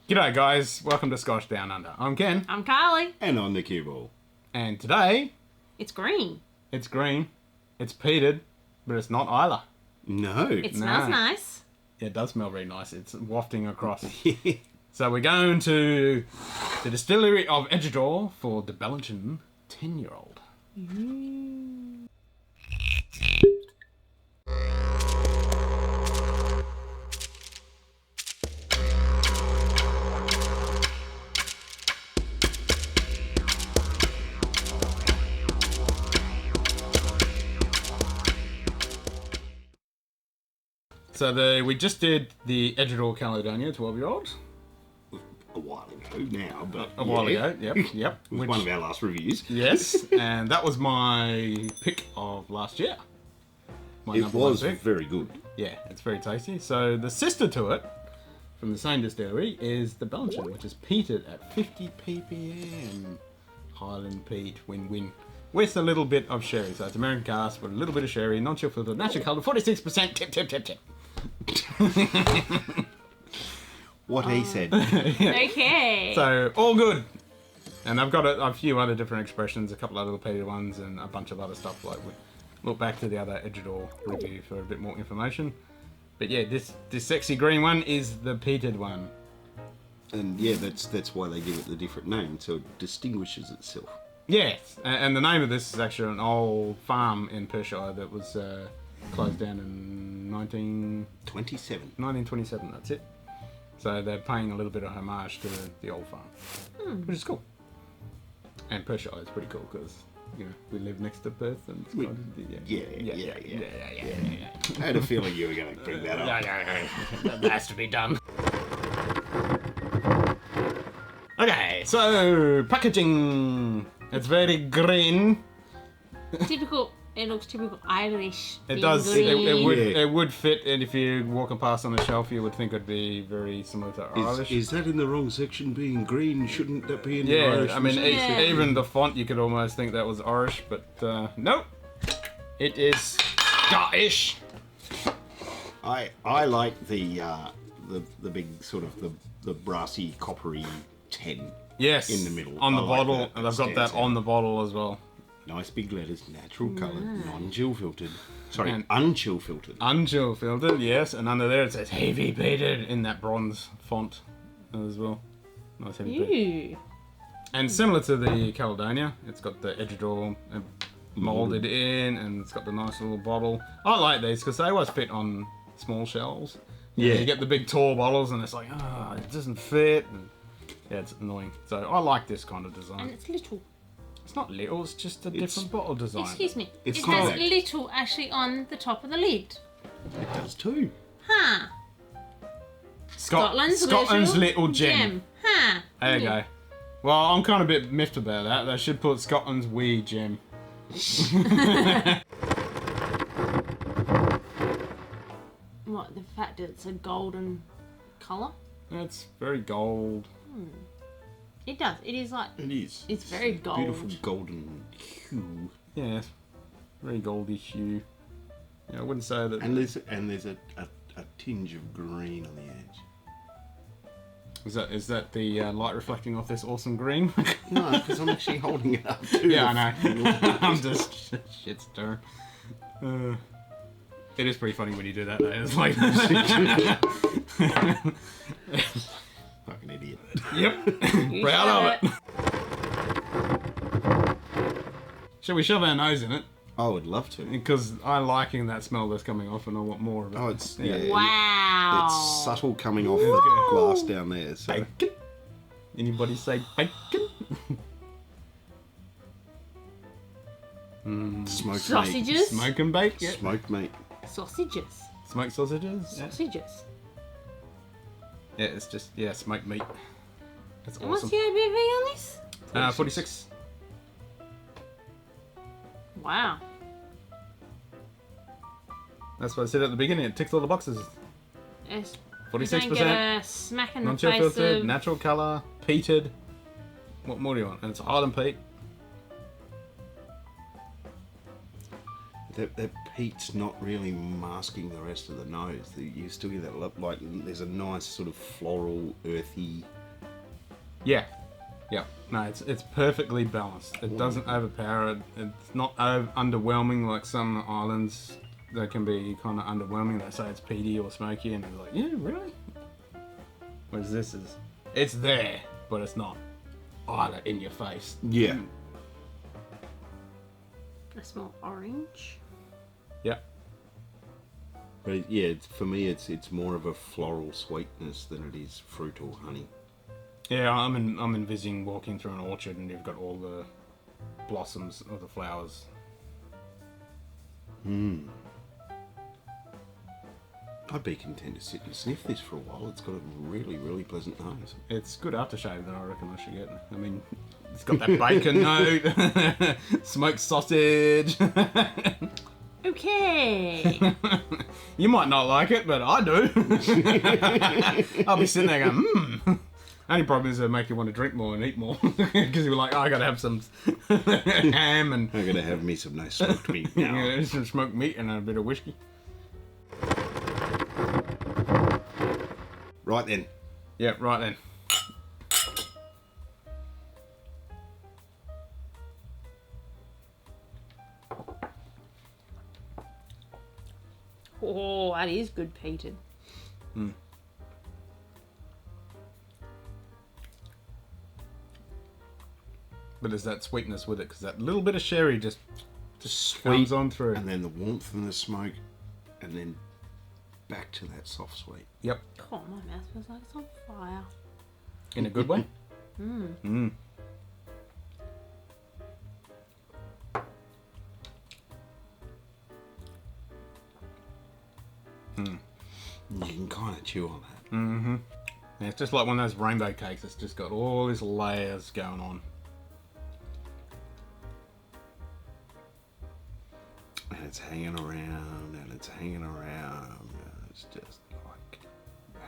G'day guys, welcome to Scotch Down Under. I'm Ken. I'm Carly. And on the cue ball. And today, It's green. it's green, it's peated, but it's not Isla. No. It smells No. nice. Yeah, it does smell very nice. It's wafting across. So we're going to the distillery of Edradour for the Ballechin 10-year-old. So we just did the Edradour Caledonia 12-year-old. A while ago now, but A while ago, yep. It was one of our last reviews. Yes, and that was my pick of last year. My It number one was pick. very good. Yeah, it's very tasty. So the sister to it, from the same distillery, is the Ballechin, which is peated at 50 ppm. Highland peat, win-win. With a little bit of sherry. So it's American cask with a little bit of sherry, non-chill filtered, natural colour, 46%, tip. What he said. Okay. So, all good. And I've got a few other different expressions, a couple of little peated ones, and a bunch of other stuff. Like, look back to the other Edradour review for a bit more information. But yeah, this sexy green one is the peated one. And yeah, that's why they give it the different name, so it distinguishes itself. Yes, and the name of this is actually an old farm in Perthshire that was closed down in 1927, that's it. So they're paying a little bit of homage to the old farm, which is cool. And Perthshire is pretty cool because, you know, we live next to Perth and it's Yeah. yeah. I had a feeling you were going to bring that up. That has to be done. Okay, so packaging. It's very green. Typical. It looks typical Irish. It being does. green. It would fit, and if you walking past on the shelf, you would think it'd be very similar to Irish. Is that in the wrong section, being green? Shouldn't that be in the Yeah, Irish? I mean, Yeah. even the font, you could almost think that was Irish, but nope. It is Scottish. I like the big sort of the brassy coppery 10 Yes. in the middle. On the I like bottle, that. and I've got Stands that on out. the bottle as well. Nice big letters, natural colour, non-chill filtered. Sorry, And- unchill filtered. Unchill filtered, yes, and under there it says heavy peated in that bronze font as well. Nice heavy peat. Ew. And similar to the Caledonia, it's got the Edradour moulded in, and it's got the nice little bottle. I like these because they always fit on small shelves. Yeah. You get the big tall bottles and it's like, it doesn't fit. And yeah, it's annoying. So I like this kind of And design. it's little. It's not little, it's just a different bottle design. Excuse me. It's it compact. has little actually on the top of the lid. It does too. Huh. Scotland's little gem. Huh. There you go. Well, I'm kind of a bit miffed about that. They should put Scotland's wee gem. What, the fact that it's a golden colour? It's very gold. It does. It is like, It is. it's very gold. Beautiful golden hue. Yeah, very goldy hue. Yeah, I wouldn't say that. And there's a tinge of green on the edge. Is that the light reflecting off this awesome green? No, because I'm actually holding it up too. Yeah, I know. I'm just shit stirring. It is pretty funny when you do that though. It's like Fucking idiot. yep, You proud shove of it. Shall we shove our nose in it? I would love to. Because I'm liking that smell that's coming off and I want more of it. Oh, it's Wow. It's subtle coming off the glass down there. So Bacon? Anybody say bacon? smoked Sausages? meat. Smoke and bake? Yeah. Smoked meat. Sausages. Smoked sausages? Yeah. Sausages. Yeah, it's just, smoked meat. That's And what's awesome. the ABV on this? 46. Wow. That's what I said at the beginning. It ticks all the boxes. It's, 46%. You don't get a smack in the Non-chill face filtered, of... natural colour, peated. What more do you want? And it's Highland peat. That peat's not really masking the rest of the nose. You still get that, like, there's a nice sort of floral, earthy... Yeah. Yeah. No, it's perfectly balanced. It doesn't overpower it. It's not underwhelming like some islands that can be kind of underwhelming. They say it's peaty or smoky, and you're like, yeah, really? Whereas this is, it's there, but it's not either in your face. Yeah. I smell orange. Yeah. But yeah, for me, it's more of a floral sweetness than it is fruit or honey. Yeah, I'm envisaging walking through an orchard and you've got all the blossoms of the flowers. I'd be content to sit and sniff this for a while. It's got a really, really pleasant nose. It's good aftershave that I reckon I should get. I mean, it's got that bacon note, smoked sausage. Okay. You might not like it, but I do. I'll be sitting there going, Only problem is it'll make you want to drink more and eat more. Because you're like, oh, I gotta have some ham and... I'm going to have me some nice smoked meat now. Yeah, some smoked meat and a bit of whiskey. Right then. Yeah, right then. Oh, that is good peated. But there's that sweetness with it, because that little bit of sherry just Sweet, comes on through. and then the warmth and the smoke, and then back to that soft sweet. Yep. Oh, my mouth feels like it's on fire. In a good way? You can kind of chew on that. Yeah, it's just like one of those rainbow cakes. It's just got all these layers going on. And it's hanging around, and it's hanging around. And it's just like, wow.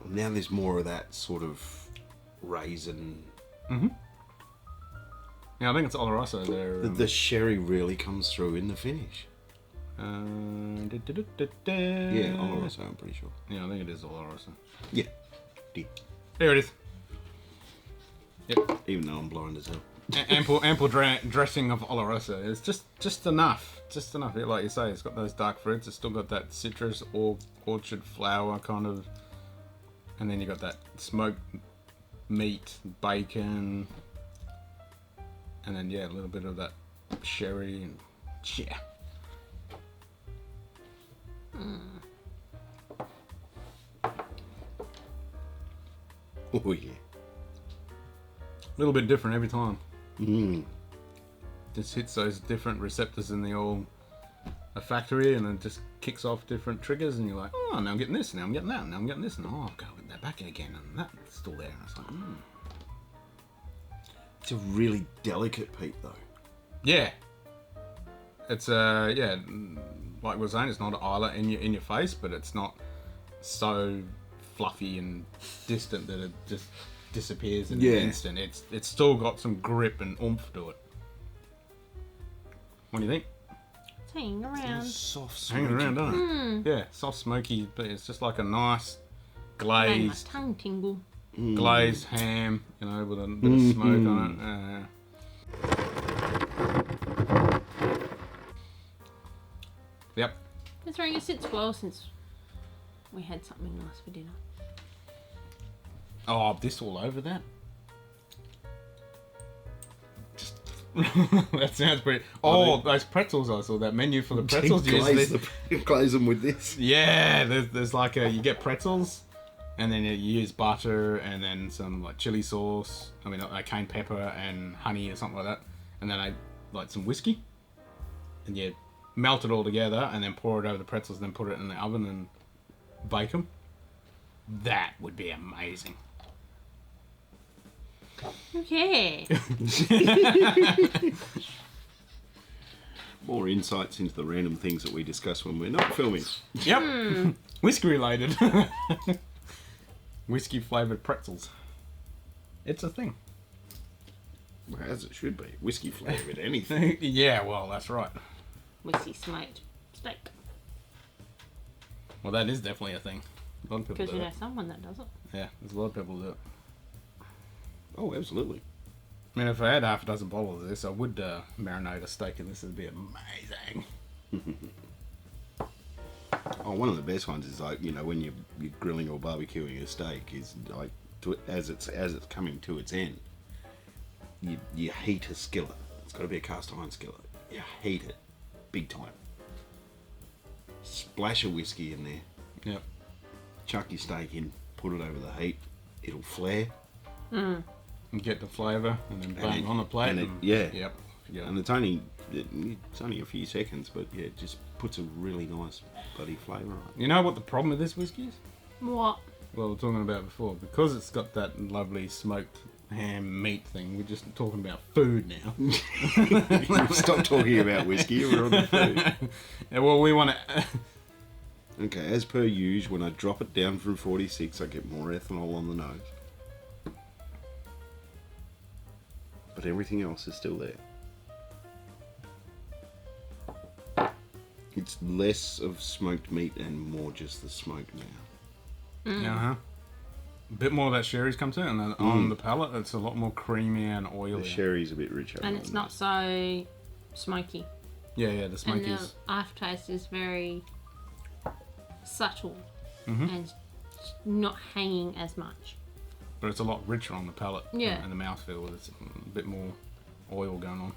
Now there's more of that sort of raisin. Yeah, I think it's Oloroso there. The sherry really comes through in the finish. Yeah, Oloroso, I'm pretty sure. Yeah, I think it is Oloroso. Yeah, deep. There it is. Yep. Even though I'm blind as hell. Ample dressing of Oloroso. It's just enough. Just enough. Like you say, it's got those dark fruits. It's still got that citrus or orchard flower kind of. And then you got that smoked meat, bacon. And then, yeah, a little bit of that sherry. And yeah. Oh, yeah. A little bit different every time. Just hits those different receptors in the old factory, and it just kicks off different triggers, and you're like, oh, now I'm getting this, now I'm getting that, now I'm getting this, and oh, I'll go with that back again, and that's still there. And it's like, It's a really delicate peat, though. Yeah. It's yeah, like we were saying, it's not an islet in your face, but it's not so fluffy and distant that it just disappears in an instant. It's still got some grip and oomph to it. What do you think? It's hanging around. Soft, It's hanging around, doesn't it? Yeah, soft, smoky, but it's just like a nice Made my glazed, tongue tingle. glazed ham, you know, with a bit of smoke on it. Yep. Considering it sits well since we had something nice for dinner. Oh, this all over that? Just that sounds pretty. Oh, those pretzels! I saw that menu for the pretzels. Glaze them with this. Yeah, there's like you get pretzels, and then you use butter and then some like chili sauce. I mean, cayenne pepper and honey or something like that, and then like some whiskey, and you melt it all together and then pour it over the pretzels, then put it in the oven and bake them. That would be amazing. Okay. More insights into the random things that we discuss when we're not filming. Yep. Whiskey related. Whiskey flavoured pretzels. It's a thing. Well, as it should be. Whiskey flavour with anything. Yeah, well, that's right. Whiskey smoked steak. Well, that is definitely a thing. A lot of people Because do you know it. someone that does it. Yeah, there's a lot of people do it. Oh, absolutely. I mean, if I had half a dozen bottles of this, I would marinate a steak in this. It'd be amazing. Oh, one of the best ones is like, you know, when you're grilling or barbecuing a steak, is like as it's coming to its end, you heat a skillet. It's got to be a cast iron skillet. You heat it big time. Splash of whiskey in there. Yep. Chuck your steak in. Put it over the heat. It'll flare. And get the flavour, and then bang on the plate. And yeah. Yep. Yeah. And it's only a few seconds, but yeah, it just puts a really nice bloody flavour on it. You know what the problem with this whiskey is? What? Well, we were talking about before, because it's got that lovely smoked ham meat thing. We're just talking about food now. Stop talking about whiskey. We're on the food. Yeah, well, we want to. Okay, as per usual, when I drop it down from 46, I get more ethanol on the nose. But everything else is still there. It's less of smoked meat and more just the smoke now. Uh-huh. A bit more of that sherry's come to, and then on the palate, it's a lot more creamy and oily. The sherry's a bit richer. And it's not so smoky. Yeah, the And smokies. the aftertaste is very subtle Mm-hmm. and not hanging as much. But it's a lot richer on the palate Yeah. and the mouthfeel. There's a bit more oil going on.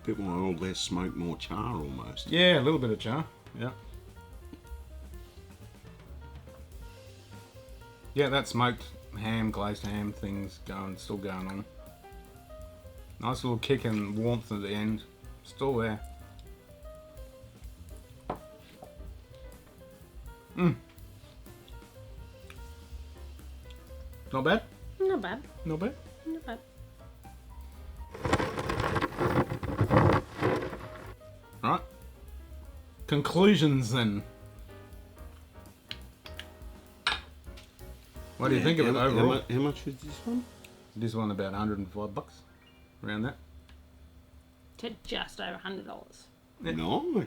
bit more oil, less smoke, more char almost. Yeah, a little bit of char. Yeah. Yeah, that smoked ham, glazed ham thing's still going on. Nice little kick and warmth at the end. Still there. Not bad? Not bad. Not bad? Not bad. Alright. Conclusions then. What do you think of it overall? How much is this one? This one about $105, around that. To just over $100. Yeah. No,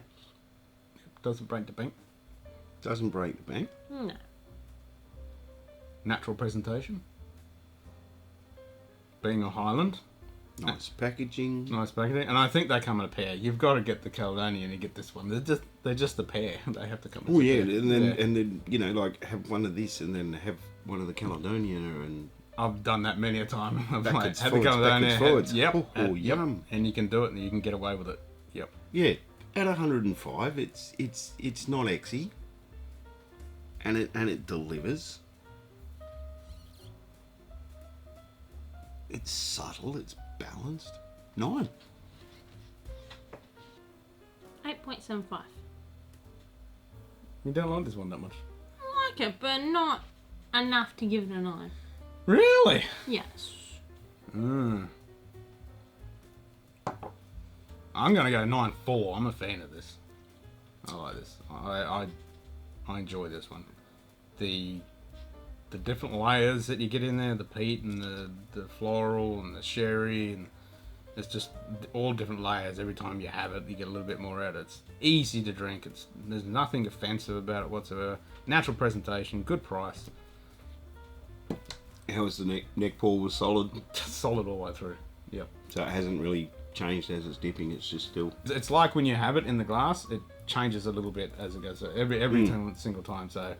Doesn't break the bank. doesn't break the bank. No. Natural presentation. Being a highland. Nice packaging. Nice packaging. And I think they come in a pair. You've got to get the Caledonian and get this one. They're just a pair. They have to come in Oh a yeah, pair. and then you know, like have one of this and then have one of the Caledonia and I've done that many a time. I've like, backwards, had the forwards, Caledonia. backwards, forwards. Yep. Oh, yep. yum. And you can do it and you can get away with it. Yep. Yeah, at 105, it's not exy, and it delivers. It's subtle. It's balanced. 9. 8.75. You don't like this one that much. I like it, but not enough to give it a 9. Really? Yes. I'm going to go 9.4. I'm a fan of this. I like this. I enjoy this one. The different layers that you get in there, the peat and the floral and the sherry, and it's just all different layers. Every time you have it, you get a little bit more out of it. It's easy to drink. There's nothing offensive about it whatsoever. Natural presentation, good price. How was the neck pour was solid, Solid all the way through. Yep. so it hasn't really changed as it's dipping. It's just still. It's like when you have it in the glass, it changes a little bit as it goes. So every single time. So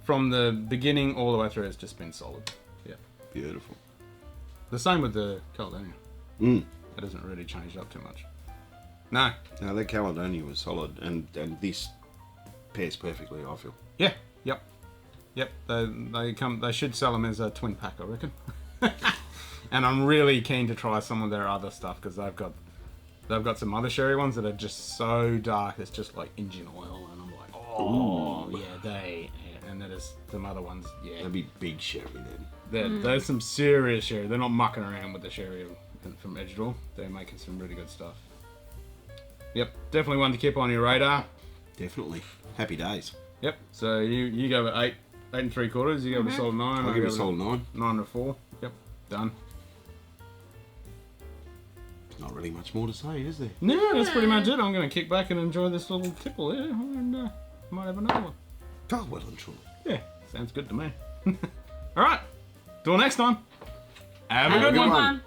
from the beginning all the way through, it's just been solid. Yeah. Beautiful. The same with the Caledonia. Mm. It hasn't really changed up too much. No. No, that Caledonia was solid, and this pairs perfectly, I feel. Yeah. Yep. Yep. They should sell them as a twin pack, I reckon. And I'm really keen to try some of their other stuff because they've got some other sherry ones that are just so dark. It's just like engine oil, and I'm like, oh, yeah, and there's some other ones, yeah. That'd be big sherry then. There's some serious sherry. They're not mucking around with the sherry from Edradour. They're making some really good stuff. Yep, definitely one to keep on your radar. Definitely. Happy days. Yep. So you go with 8 3/4. You go with a solid 9. I'll give it a solid 9. 9 to 4. Yep. Done. Not really much more to say, is there? No, that's pretty much it. I'm going to kick back and enjoy this little tipple here, and might have another one. Oh, well and truly. Yeah, sounds good to me. All right, till next time. Have a Have good one. one.